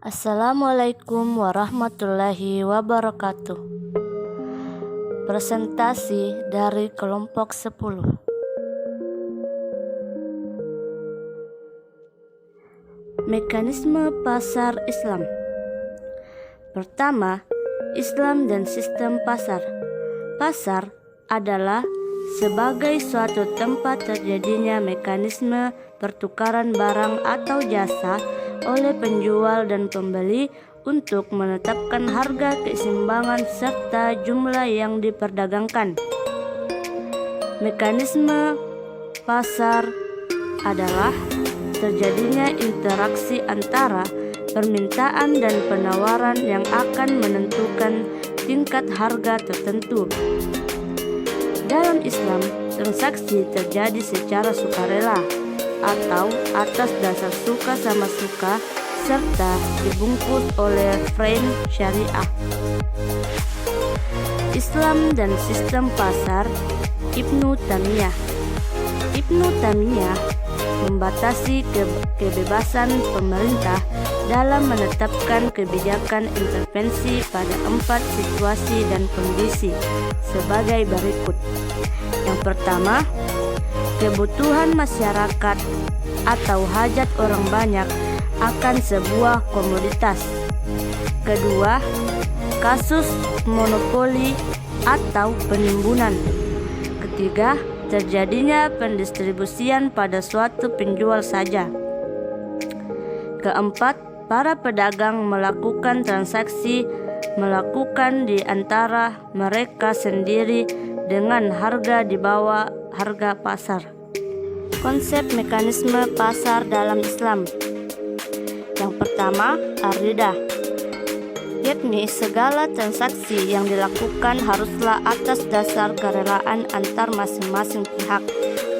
Assalamualaikum warahmatullahi wabarakatuh. Presentasi dari kelompok 10. Mekanisme pasar Islam. Pertama, Islam dan sistem pasar. Pasar adalah sebagai suatu tempat terjadinya mekanisme pertukaran barang atau jasa oleh penjual dan pembeli untuk menetapkan harga, keseimbangan, serta jumlah yang diperdagangkan. Mekanisme pasar adalah terjadinya interaksi antara permintaan dan penawaran yang akan menentukan tingkat harga tertentu. Dalam Islam, transaksi terjadi secara sukarela atau atas dasar suka sama suka serta dibungkus oleh frame syariah. Islam dan sistem pasar. Ibnu Taimiyah membatasi kebebasan pemerintah dalam menetapkan kebijakan intervensi pada 4 situasi dan kondisi sebagai berikut. Yang pertama, kebutuhan masyarakat atau hajat orang banyak akan sebuah komoditas. Kedua, kasus monopoli atau penimbunan. Ketiga, terjadinya pendistribusian pada suatu penjual saja. Keempat, para pedagang melakukan transaksi di antara mereka sendiri dengan harga di bawah harga pasar. Konsep mekanisme pasar dalam Islam. Yang pertama, ar-ridah, yakni segala transaksi yang dilakukan haruslah atas dasar kerelaan antar masing-masing pihak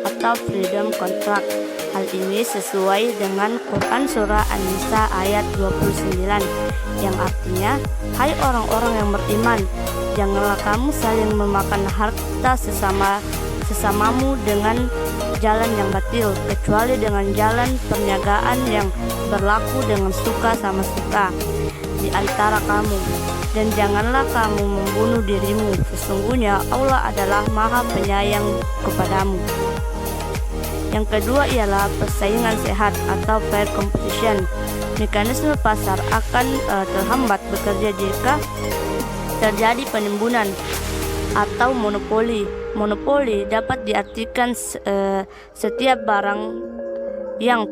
atau freedom contract. Hal ini sesuai dengan Quran Surah An-Nisa ayat 29 yang artinya, hai orang-orang yang beriman, janganlah kamu saling memakan harta sesamamu dengan jalan yang batil, kecuali dengan jalan perniagaan yang berlaku dengan suka sama suka di antara kamu, dan janganlah kamu membunuh dirimu, sesungguhnya Allah adalah Maha Penyayang kepadamu. Yang kedua ialah persaingan sehat atau fair competition. Mekanisme pasar akan terhambat bekerja jika terjadi penimbunan atau monopoli. Monopoli dapat diartikan setiap barang yang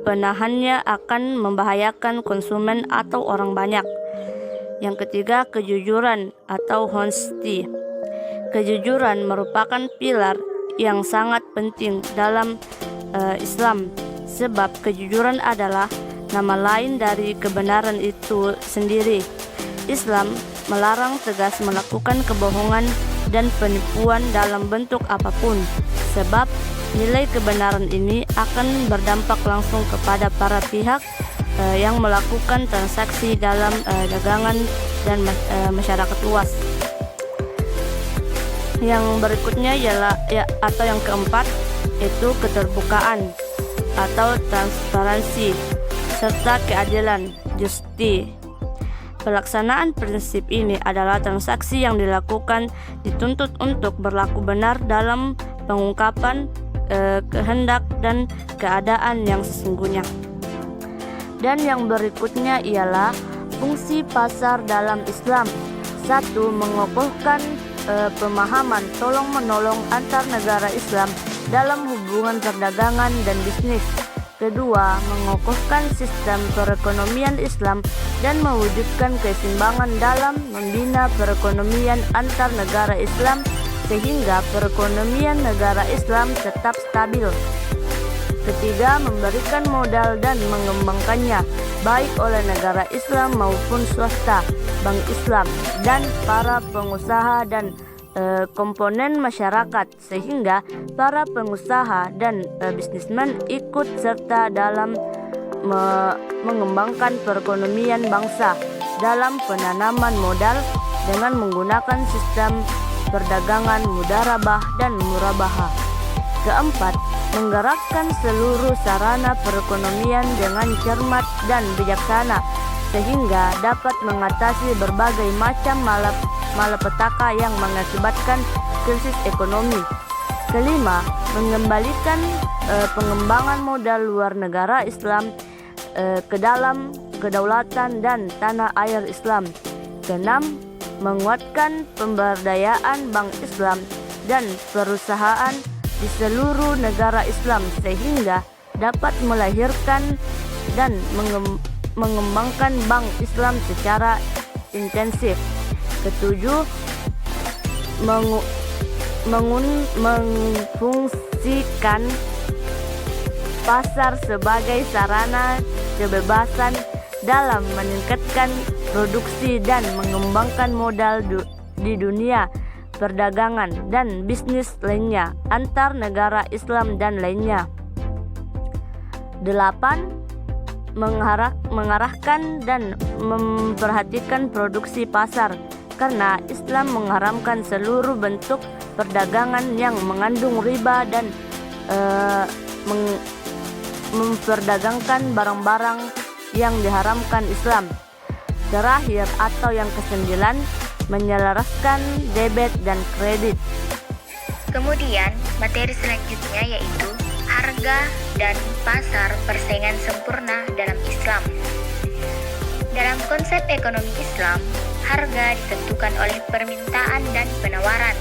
penahannya akan membahayakan konsumen atau orang banyak. Yang ketiga, kejujuran atau honesty. Kejujuran merupakan pilar yang sangat penting dalam Islam, sebab kejujuran adalah nama lain dari kebenaran itu sendiri. Islam melarang tegas melakukan kebohongan dan penipuan dalam bentuk apapun, sebab nilai kebenaran ini akan berdampak langsung kepada para pihak yang melakukan transaksi dalam dagangan dan masyarakat luas. Yang berikutnya ialah atau yang keempat, yaitu keterbukaan atau transparansi serta keadilan, justice. Pelaksanaan prinsip ini adalah transaksi yang dilakukan dituntut untuk berlaku benar dalam pengungkapan kehendak dan keadaan yang sesungguhnya. Dan yang berikutnya ialah fungsi pasar dalam Islam. 1. Mengokohkan pemahaman tolong-menolong antar negara Islam dalam hubungan perdagangan dan bisnis. Kedua, mengokohkan sistem perekonomian Islam dan mewujudkan keseimbangan dalam membina perekonomian antar negara Islam sehingga perekonomian negara Islam tetap stabil. Ketiga, memberikan modal dan mengembangkannya baik oleh negara Islam maupun swasta, bank Islam, dan para pengusaha dan komponen masyarakat sehingga para pengusaha dan bisnismen ikut serta dalam mengembangkan perekonomian bangsa dalam penanaman modal dengan menggunakan sistem perdagangan mudarabah dan murabaha. Keempat, menggerakkan seluruh sarana perekonomian dengan cermat dan bijaksana sehingga dapat mengatasi berbagai macam malapetaka yang mengakibatkan krisis ekonomi. Kelima, mengembalikan pengembangan modal luar negara Islam ke dalam kedaulatan dan tanah air Islam. Keenam, menguatkan pemberdayaan bank Islam dan perusahaan di seluruh negara Islam sehingga dapat melahirkan dan mengembangkan bank Islam secara intensif. Ketujuh, mengfungsikan pasar sebagai sarana kebebasan dalam meningkatkan produksi dan mengembangkan modal di dunia perdagangan dan bisnis lainnya antar negara Islam dan lainnya. 8. Mengarahkan dan memperhatikan produksi pasar, karena Islam mengharamkan seluruh bentuk perdagangan yang mengandung riba dan memperdagangkan barang-barang yang diharamkan Islam. Terakhir atau yang kesembilan, menyelaraskan debit dan kredit. Kemudian materi selanjutnya yaitu harga dan pasar persaingan sempurna dalam Islam. Dalam konsep ekonomi Islam, harga ditentukan oleh permintaan dan penawaran.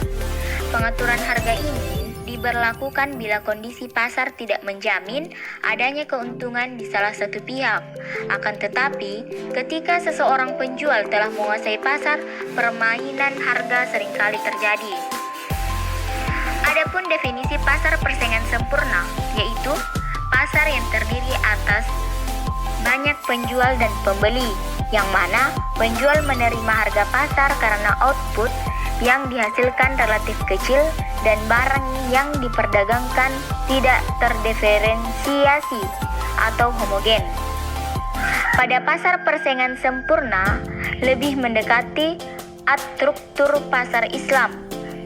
Pengaturan harga ini diberlakukan bila kondisi pasar tidak menjamin adanya keuntungan di salah satu pihak. Akan tetapi, ketika seseorang penjual telah menguasai pasar, permainan harga seringkali terjadi. Adapun definisi pasar persaingan sempurna, yaitu pasar yang terdiri atas banyak penjual dan pembeli, yang mana penjual menerima harga pasar karena output yang dihasilkan relatif kecil dan barang yang diperdagangkan tidak terdiferensiasi atau homogen. Pada pasar persaingan sempurna lebih mendekati struktur pasar Islam.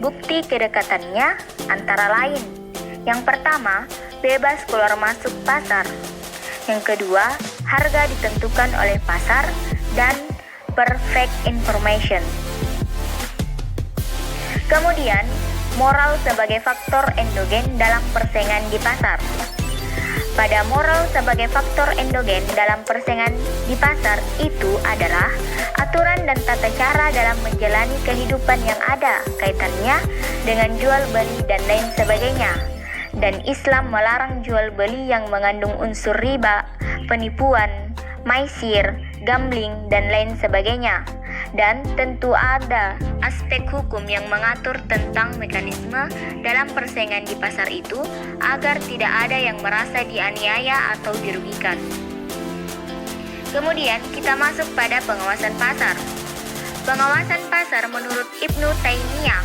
Bukti kedekatannya antara lain: yang pertama, bebas keluar masuk pasar; yang kedua, harga ditentukan oleh pasar; dan perfect information. Kemudian, moral sebagai faktor endogen dalam persaingan di pasar. Pada moral sebagai faktor endogen dalam persaingan di pasar itu adalah aturan dan tata cara dalam menjalani kehidupan yang ada kaitannya dengan jual beli dan lain sebagainya. Dan Islam melarang jual beli yang mengandung unsur riba, penipuan, maisir, gambling, dan lain sebagainya. Dan tentu ada aspek hukum yang mengatur tentang mekanisme dalam persaingan di pasar itu agar tidak ada yang merasa dianiaya atau dirugikan. Kemudian kita masuk pada pengawasan pasar. Pengawasan pasar menurut Ibnu Taimiyah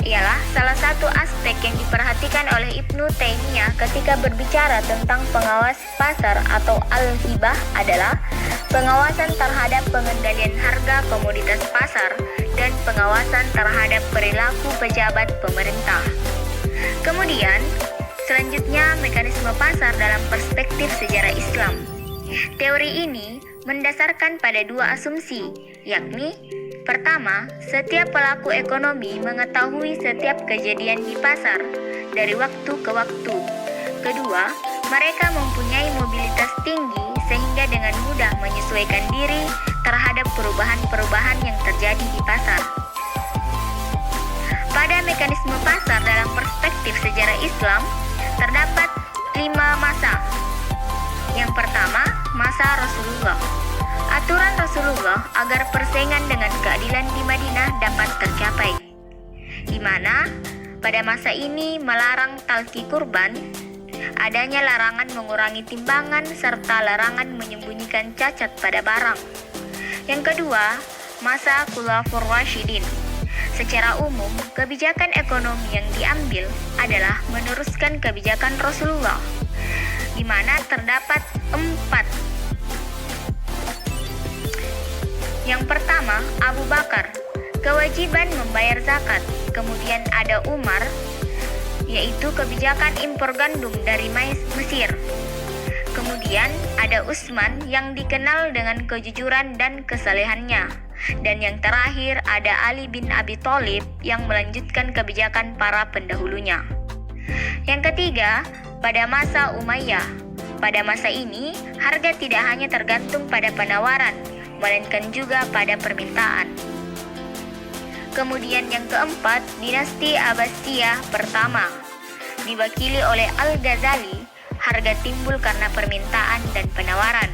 ialah salah satu aspek yang diperhatikan oleh Ibnu Taimiyah ketika berbicara tentang pengawas pasar atau al-hibah adalah pengawasan terhadap pengendalian harga komoditas pasar dan pengawasan terhadap perilaku pejabat pemerintah. Kemudian, selanjutnya mekanisme pasar dalam perspektif sejarah Islam. Teori ini mendasarkan pada dua asumsi, yakni pertama, setiap pelaku ekonomi mengetahui setiap kejadian di pasar dari waktu ke waktu. Kedua, mereka mempunyai mobilitas tinggi sehingga dengan mudah menyesuaikan diri terhadap perubahan-perubahan yang terjadi di pasar. Pada mekanisme pasar dalam perspektif sejarah Islam, terdapat 5 masa. Yang pertama, masa Rasulullah. Aturan Rasulullah agar persaingan dengan keadilan di Madinah dapat tercapai, di mana pada masa ini melarang talki kurban, adanya larangan mengurangi timbangan serta larangan menyembunyikan cacat pada barang. Yang kedua, masa Khulafaur Rasyidin. Secara umum, kebijakan ekonomi yang diambil adalah meneruskan kebijakan Rasulullah, di mana terdapat 4. Yang pertama, Abu Bakar, kewajiban membayar zakat. Kemudian ada Umar, yaitu kebijakan impor gandum dari Mesir. Kemudian ada Utsman yang dikenal dengan kejujuran dan kesalehannya. Dan yang terakhir ada Ali bin Abi Thalib yang melanjutkan kebijakan para pendahulunya. Yang ketiga, pada masa Umayyah. Pada masa ini, harga tidak hanya tergantung pada penawaran, melainkan juga pada permintaan. Kemudian yang keempat, dinasti Abbasiyah pertama. Diwakili oleh Al-Ghazali, harga timbul karena permintaan dan penawaran,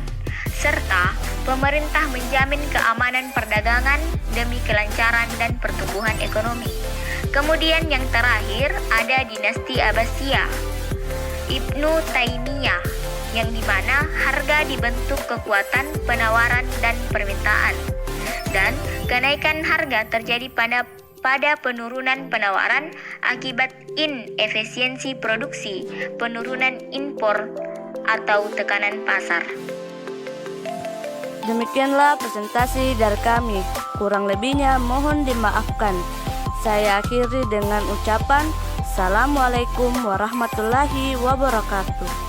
serta pemerintah menjamin keamanan perdagangan demi kelancaran dan pertumbuhan ekonomi. Kemudian yang terakhir ada dinasti Abbasiyah, Ibnu Taimiyah, yang dimana harga dibentuk kekuatan penawaran dan permintaan. Dan kenaikan harga terjadi pada penurunan penawaran akibat inefisiensi produksi, penurunan impor, atau tekanan pasar. Demikianlah presentasi dari kami. Kurang lebihnya mohon dimaafkan. Saya akhiri dengan ucapan Assalamualaikum warahmatullahi wabarakatuh.